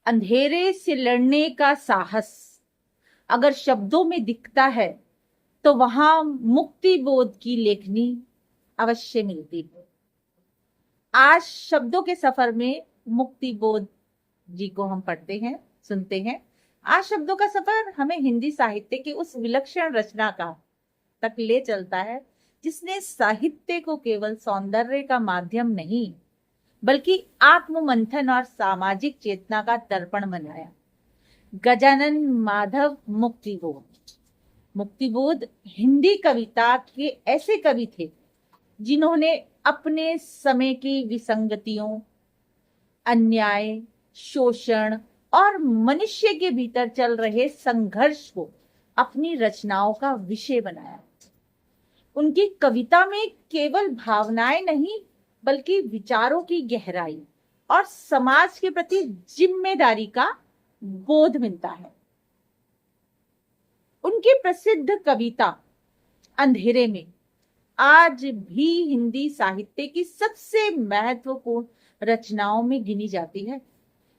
अंधेरे से लड़ने का साहस अगर शब्दों में दिखता है तो वहां मुक्ति बोध की लेखनी अवश्य मिलती है। आज शब्दों के सफर में मुक्ति बोध जी को हम पढ़ते हैं, सुनते हैं। आज शब्दों का सफर हमें हिंदी साहित्य की उस विलक्षण रचना का तक ले चलता है जिसने साहित्य को केवल सौंदर्य का माध्यम नहीं बल्कि आत्म मंथन और सामाजिक चेतना का दर्पण बनाया। गजानन माधव मुक्तिबोध। मुक्तिबोध हिंदी कविता के ऐसे कवि थे जिन्होंने अपने समय की विसंगतियों, अन्याय, शोषण और मनुष्य के भीतर चल रहे संघर्ष को अपनी रचनाओं का विषय बनाया। उनकी कविता में केवल भावनाएं नहीं बल्कि विचारों की गहराई और समाज के प्रति जिम्मेदारी का बोध मिलता है। उनकी प्रसिद्ध कविता अंधेरे में आज भी हिंदी साहित्य की सबसे महत्वपूर्ण रचनाओं में गिनी जाती है।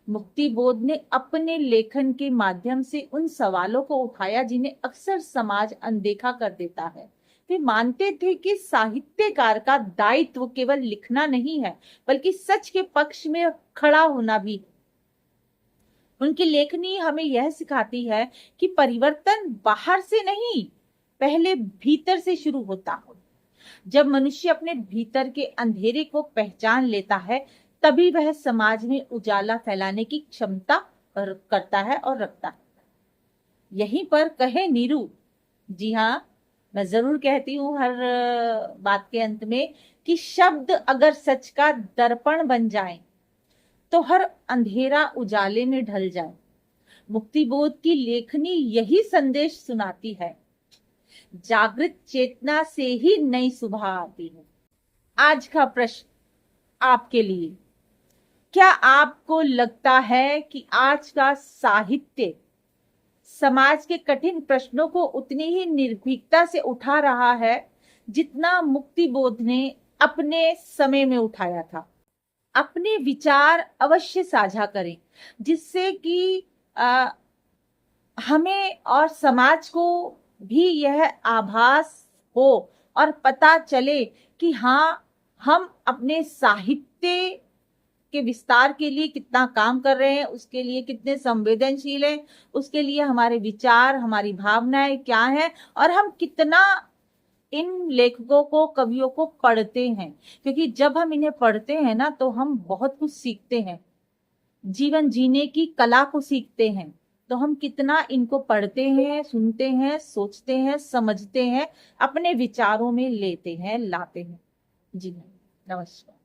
मुक्तिबोध ने अपने लेखन के माध्यम से उन सवालों को उठाया जिन्हें अक्सर समाज अनदेखा कर देता है। वे मानते थे कि साहित्यकार का दायित्व केवल लिखना नहीं है बल्कि सच के पक्ष में खड़ा होना भी। उनकी लेखनी हमें यह सिखाती है कि परिवर्तन बाहर से नहीं, पहले भीतर से शुरू होता है। जब मनुष्य अपने भीतर के अंधेरे को पहचान लेता है तभी वह समाज में उजाला फैलाने की क्षमता करता है और रखता है। यहीं पर कहे नीरू, जी हाँ, मैं जरूर कहती हूँ हर बात के अंत में कि शब्द अगर सच का दर्पण बन जाए तो हर अंधेरा उजाले में ढल जाए। मुक्तिबोध की लेखनी यही संदेश सुनाती है। जागृत चेतना से ही नई सुबह आती है। आज का प्रश्न आपके लिए, क्या आपको लगता है कि आज का साहित्य समाज के कठिन प्रश्नों को उतनी ही निर्भीकता से उठा रहा है जितना मुक्तिबोध ने अपने समय में उठाया था? अपने विचार अवश्य साझा करें जिससे कि हमें और समाज को भी यह आभास हो और पता चले कि हाँ, हम अपने साहित्य के विस्तार के लिए कितना काम कर रहे हैं, उसके लिए कितने संवेदनशील हैं, उसके लिए हमारे विचार, हमारी भावनाएं क्या हैं और हम कितना इन लेखकों को, कवियों को पढ़ते हैं। क्योंकि जब हम इन्हें पढ़ते हैं ना तो हम बहुत कुछ सीखते हैं, जीवन जीने की कला को सीखते हैं। तो हम कितना इनको पढ़ते हैं, सुनते हैं, सोचते हैं, समझते हैं, अपने विचारों में लेते हैं, लाते हैं। जी नमस्कार।